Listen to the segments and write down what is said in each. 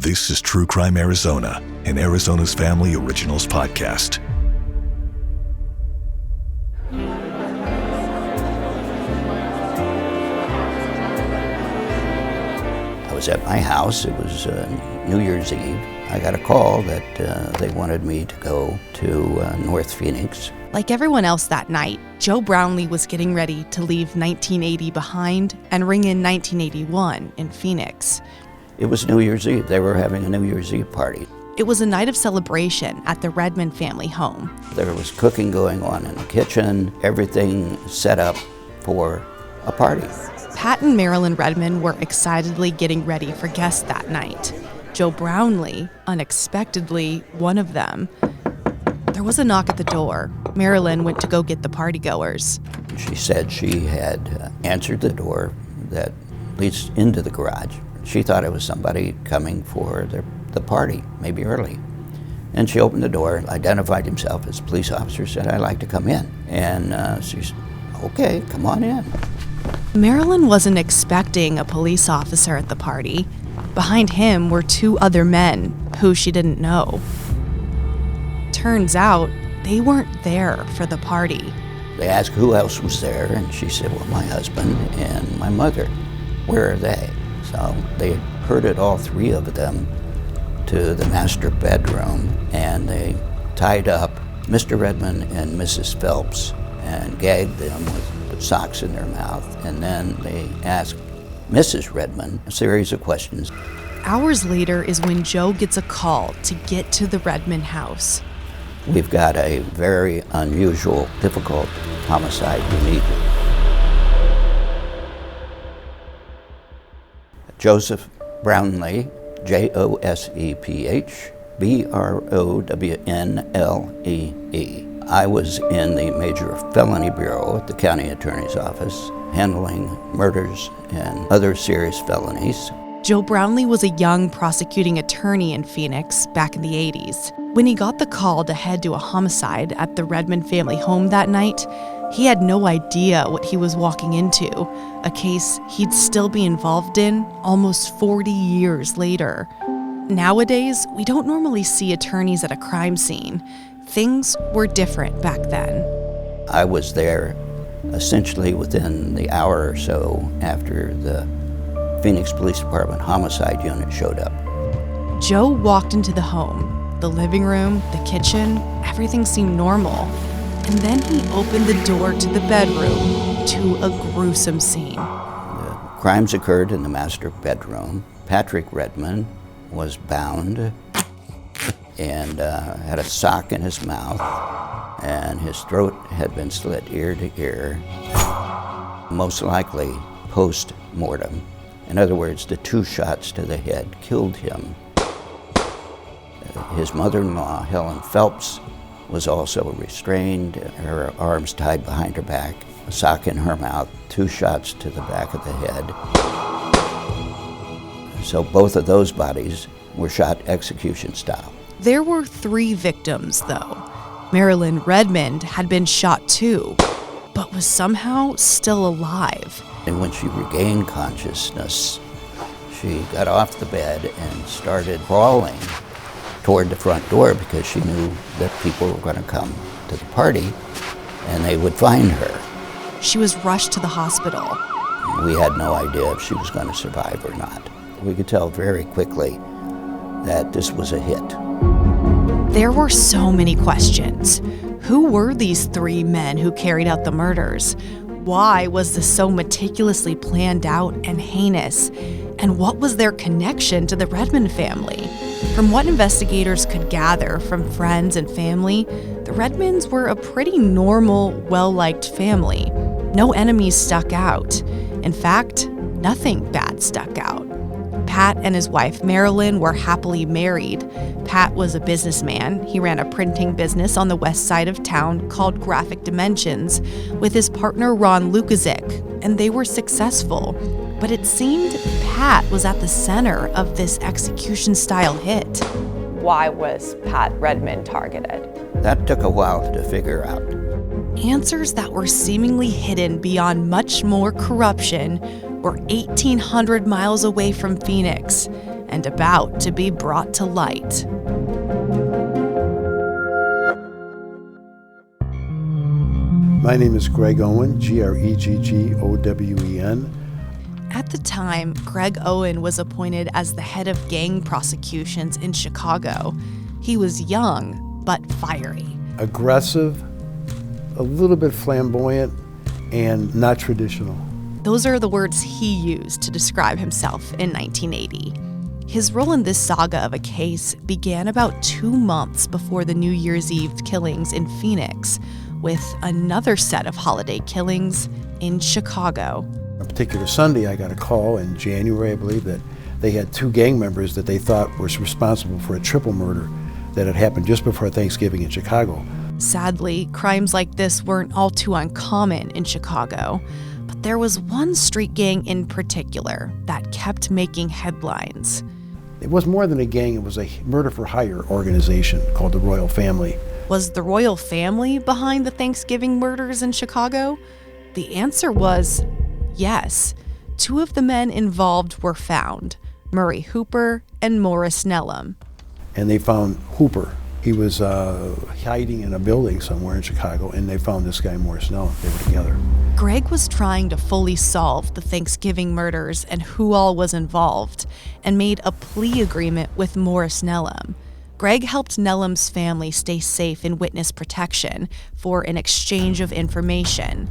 This is True Crime Arizona, an Arizona's Family Originals podcast. I was at my house. It was New Year's Eve. I got a call that they wanted me to go to North Phoenix. Like everyone else that night, Joe Brownlee was getting ready to leave 1980 behind and ring in 1981 in Phoenix. It was New Year's Eve. They were having a New Year's Eve party. It was a night of celebration at the Redmond family home. There was cooking going on in the kitchen, everything set up for a party. Pat and Marilyn Redmond were excitedly getting ready for guests that night. Joe Brownlee, unexpectedly, one of them. There was a knock at the door. Marilyn went to go get the partygoers. She said she had answered the door that leads into the garage. She thought it was somebody coming for the party, maybe early. And she opened the door, identified himself as a police officer, said, "I'd like to come in." And she said, "Okay, come on in." Marilyn wasn't expecting a police officer at the party. Behind him were two other men who she didn't know. Turns out, they weren't there for the party. They asked who else was there, and she said, "Well, my husband and my mother. Where are they?" So they herded all three of them to the master bedroom, and they tied up Mr. Redmond and Mrs. Phelps and gagged them with socks in their mouth. And then they asked Mrs. Redmond a series of questions. Hours later is when Joe gets a call to get to the Redmond house. "We've got a very unusual, difficult homicide. We need Joseph Brownlee, Joseph Brownlee. I was in the Major Felony Bureau at the County Attorney's Office, handling murders and other serious felonies. Joe Brownlee was a young prosecuting attorney in Phoenix back in the 80s. When he got the call to head to a homicide at the Redmond family home that night, he had no idea what he was walking into, a case he'd still be involved in almost 40 years later. Nowadays, we don't normally see attorneys at a crime scene. Things were different back then. I was there essentially within the hour or so after the Phoenix Police Department homicide unit showed up. Joe walked into the home. The living room, the kitchen, everything seemed normal. And then he opened the door to the bedroom to a gruesome scene. The crimes occurred in the master bedroom. Patrick Redmond was bound and had a sock in his mouth, and his throat had been slit ear to ear, most likely post-mortem. In other words, the 2 shots to the head killed him. His mother-in-law, Helen Phelps, was also restrained, her arms tied behind her back, a sock in her mouth, 2 shots to the back of the head. So both of those bodies were shot execution style. There were 3 victims, though. Marilyn Redmond had been shot too, but was somehow still alive. And when she regained consciousness, she got off the bed and started crawling toward the front door because she knew that people were going to come to the party and they would find her. She was rushed to the hospital. We had no idea if she was going to survive or not. We could tell very quickly that this was a hit. There were so many questions. Who were these 3 men who carried out the murders? Why was this so meticulously planned out and heinous? And what was their connection to the Redmond family? From what investigators could gather from friends and family, the Redmonds were a pretty normal, well-liked family. No enemies stuck out. In fact, nothing bad stuck out. Pat and his wife Marilyn were happily married. Pat was a businessman. He ran a printing business on the west side of town called Graphic Dimensions with his partner Ron Lukazik, and they were successful. But it seemed Pat was at the center of this execution-style hit. Why was Pat Redmond targeted? That took a while to figure out. Answers that were seemingly hidden beyond much more corruption were 1,800 miles away from Phoenix, and about to be brought to light. My name is Greg Owen, Greggowen. At the time, Greg Owen was appointed as the head of gang prosecutions in Chicago. He was young, but fiery. Aggressive, a little bit flamboyant, and not traditional. Those are the words he used to describe himself in 1980. His role in this saga of a case began about 2 months before the New Year's Eve killings in Phoenix, with another set of holiday killings in Chicago. A particular Sunday, I got a call in January, I believe, that they had 2 gang members that they thought were responsible for a triple murder that had happened just before Thanksgiving in Chicago. Sadly, crimes like this weren't all too uncommon in Chicago, but there was one street gang in particular that kept making headlines. It was more than a gang, it was a murder-for-hire organization called the Royal Family. Was the Royal Family behind the Thanksgiving murders in Chicago? The answer was yes. 2 of the men involved were found, Murray Hooper and Morris Nellam. And they found Hooper. He was hiding in a building somewhere in Chicago, and they found this guy, Morris Nellam. They were together. Greg was trying to fully solve the Thanksgiving murders and who all was involved, and made a plea agreement with Morris Nellam. Greg helped Nellam's family stay safe in witness protection for an exchange of information.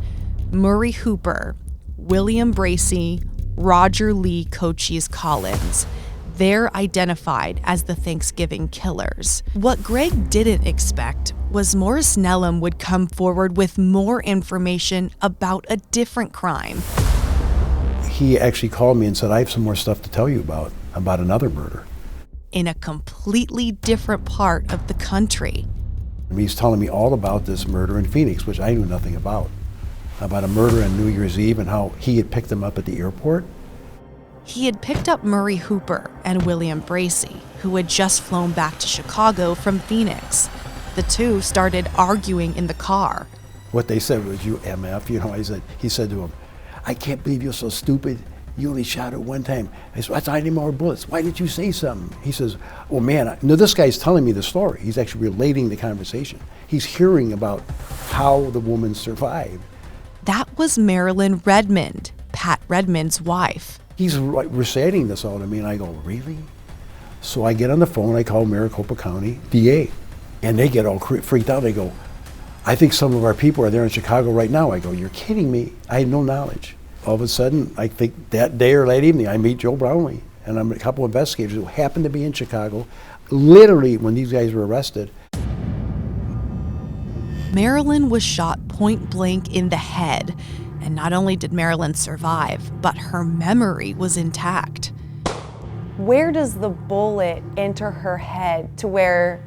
Murray Hooper, William Bracey, Roger Lee Cochise Collins. They're identified as the Thanksgiving killers. What Greg didn't expect was Morris Nellam would come forward with more information about a different crime. He actually called me and said, I have some more stuff to tell you about another murder. In a completely different part of the country. He's telling me all about this murder in Phoenix, which I knew nothing about a murder on New Year's Eve and how he had picked them up at the airport. He had picked up Murray Hooper and William Bracey, who had just flown back to Chicago from Phoenix. The 2 started arguing in the car. What they said was, you MF, he said to him, I can't believe you're so stupid. You only shot her one time. I said, I need more bullets. Why didn't you say something? He says, well, man, this guy's telling me the story. He's actually relating the conversation. He's hearing about how the woman survived. That was Marilyn Redmond, Pat Redmond's wife. He's reciting this all to me, and I go, really? So I get on the phone, I call Maricopa County DA, and they get all freaked out. They go, I think some of our people are there in Chicago right now. I go, you're kidding me? I had no knowledge. All of a sudden, I think that day or that evening, I meet Joe Brownlee, and I'm a couple of investigators who happened to be in Chicago, literally when these guys were arrested. Marilyn was shot point blank in the head. And not only did Marilyn survive, but her memory was intact. Where does the bullet enter her head to where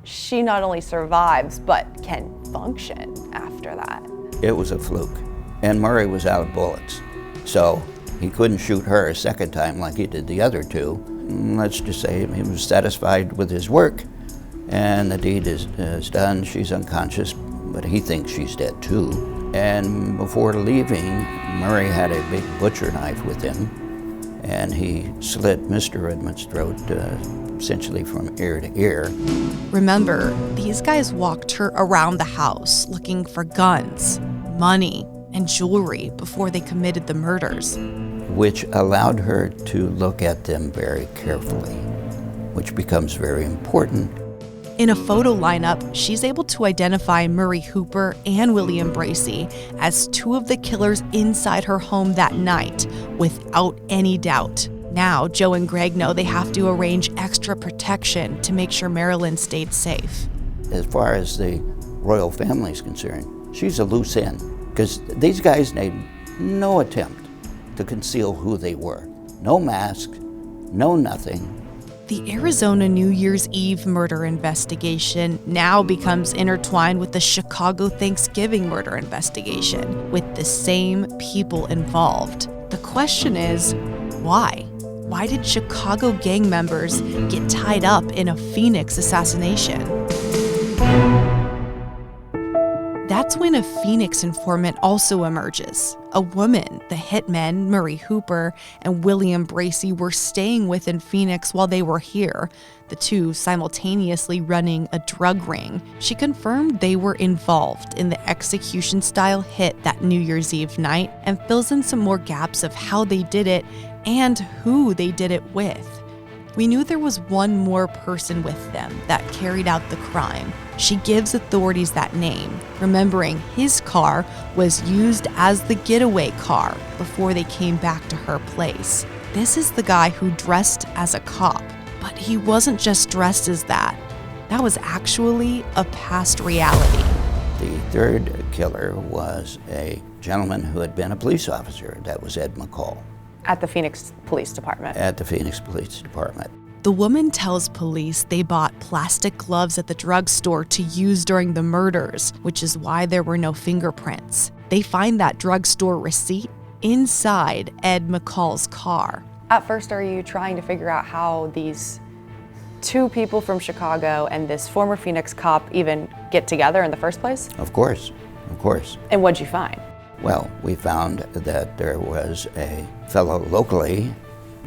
she not only survives, but can function after that? It was a fluke. And Murray was out of bullets. So he couldn't shoot her a second time like he did the other 2. Let's just say he was satisfied with his work. And the deed is done. She's unconscious, but he thinks she's dead too. And before leaving, Murray had a big butcher knife with him, and he slit Mr. Redmond's throat essentially from ear to ear. Remember, these guys walked her around the house looking for guns, money, and jewelry before they committed the murders. Which allowed her to look at them very carefully, which becomes very important. In a photo lineup, she's able to identify Murray Hooper and William Bracey as 2 of the killers inside her home that night, without any doubt. Now, Joe and Greg know they have to arrange extra protection to make sure Marilyn stayed safe. As far as the royal family is concerned, she's a loose end, because these guys made no attempt to conceal who they were. No mask, no nothing. The Arizona New Year's Eve murder investigation now becomes intertwined with the Chicago Thanksgiving murder investigation, with the same people involved. The question is, why? Why did Chicago gang members get tied up in a Phoenix assassination? That's That's when a Phoenix informant also emerges. A woman the hitmen, Murray Hooper and William Bracey, were staying with in Phoenix while they were here, the two simultaneously running a drug ring. She confirmed they were involved in the execution-style hit that New Year's Eve night and fills in some more gaps of how they did it and who they did it with. We knew there was one more person with them that carried out the crime. She gives authorities that name, remembering his car was used as the getaway car before they came back to her place. This is the guy who dressed as a cop, but he wasn't just dressed as that. That was actually a past reality. The third killer was a gentleman who had been a police officer. That was Ed McCall. At the Phoenix Police Department. At the Phoenix Police Department. The woman tells police they bought plastic gloves at the drugstore to use during the murders, which is why there were no fingerprints. They find that drugstore receipt inside Ed McCall's car. At first, are you trying to figure out how these two people from Chicago and this former Phoenix cop even get together in the first place? Of course. And what'd you find? Well, we found that there was a fellow locally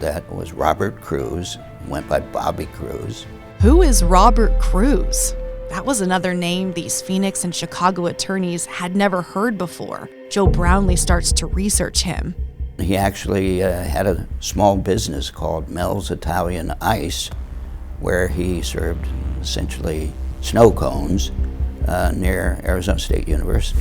that was Robert Cruz, went by Bobby Cruz. Who is Robert Cruz? That was another name these Phoenix and Chicago attorneys had never heard before. Joe Brownlee starts to research him. He actually had a small business called Mel's Italian Ice, where he served essentially snow cones near Arizona State University.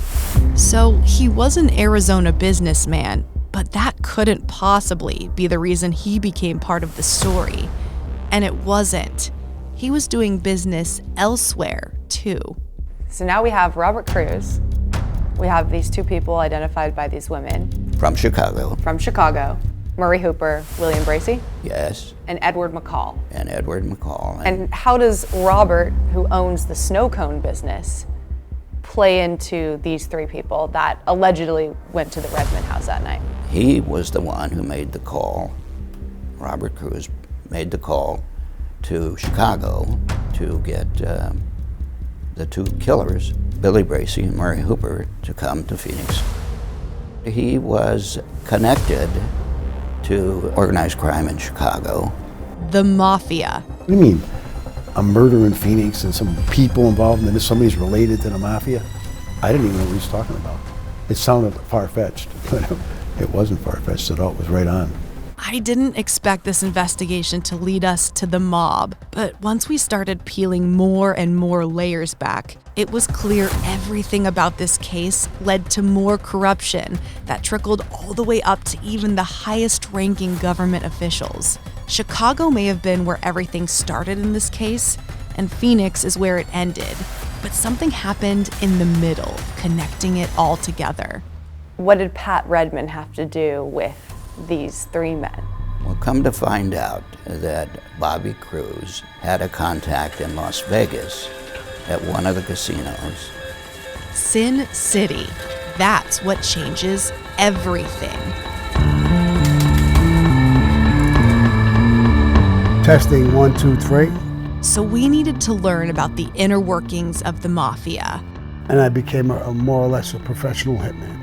So he was an Arizona businessman, but that couldn't possibly be the reason he became part of the story. And it wasn't. He was doing business elsewhere, too. So now we have Robert Cruz. We have these two people identified by these women. From Chicago. Murray Hooper, William Bracey. Yes. And Edward McCall. And how does Robert, who owns the snow cone business, play into these three people that allegedly went to the Redmond house that night? He was the one who made the call. Robert Cruz made the call to Chicago to get the two killers, Billy Bracey and Murray Hooper, to come to Phoenix. He was connected to organized crime in Chicago. The Mafia. What do you mean? A murder in Phoenix and some people involved and somebody's related to the Mafia? I didn't even know what he was talking about. It sounded far-fetched, but it wasn't far-fetched at all. It was right on. I didn't expect this investigation to lead us to the mob, but once we started peeling more and more layers back, it was clear everything about this case led to more corruption that trickled all the way up to even the highest-ranking government officials. Chicago may have been where everything started in this case, and Phoenix is where it ended, but something happened in the middle, connecting it all together. What did Pat Redmond have to do with these three men? Well, come to find out that Bobby Cruz had a contact in Las Vegas at one of the casinos. Sin City. That's what changes everything. Testing 1, 2, 3. So we needed to learn about the inner workings of the Mafia. And I became a more or less a professional hitman.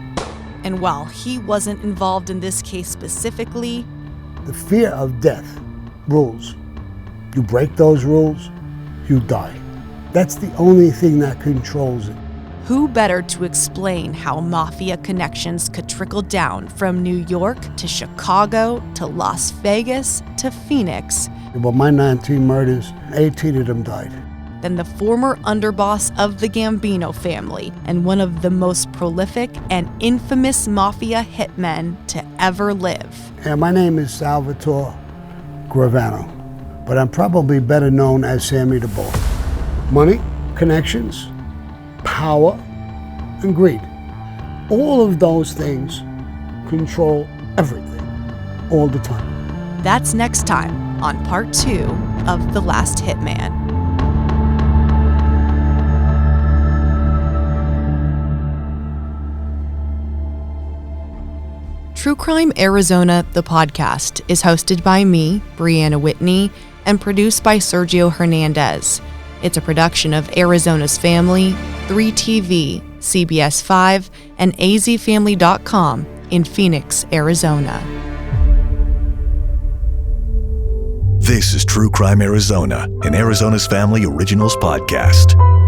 And while he wasn't involved in this case specifically, The fear of death rules. You break those rules, you die. That's the only thing that controls it. who better to explain how Mafia connections could trickle down from New York to Chicago to Las Vegas to Phoenix Well, my 19 murders, 18 of them died. than the former underboss of the Gambino family and one of the most prolific and infamous Mafia hitmen to ever live. And my name is Salvatore Gravano, but I'm probably better known as Sammy the Bull. Money, connections, power, and greed. All of those things control everything, all the time. That's next time on part 2 of The Last Hitman. True Crime Arizona, the podcast, is hosted by me, Brianna Whitney, and produced by Sergio Hernandez. It's a production of Arizona's Family, 3TV, CBS 5, and azfamily.com in Phoenix, Arizona. This is True Crime Arizona, an Arizona's Family Originals podcast.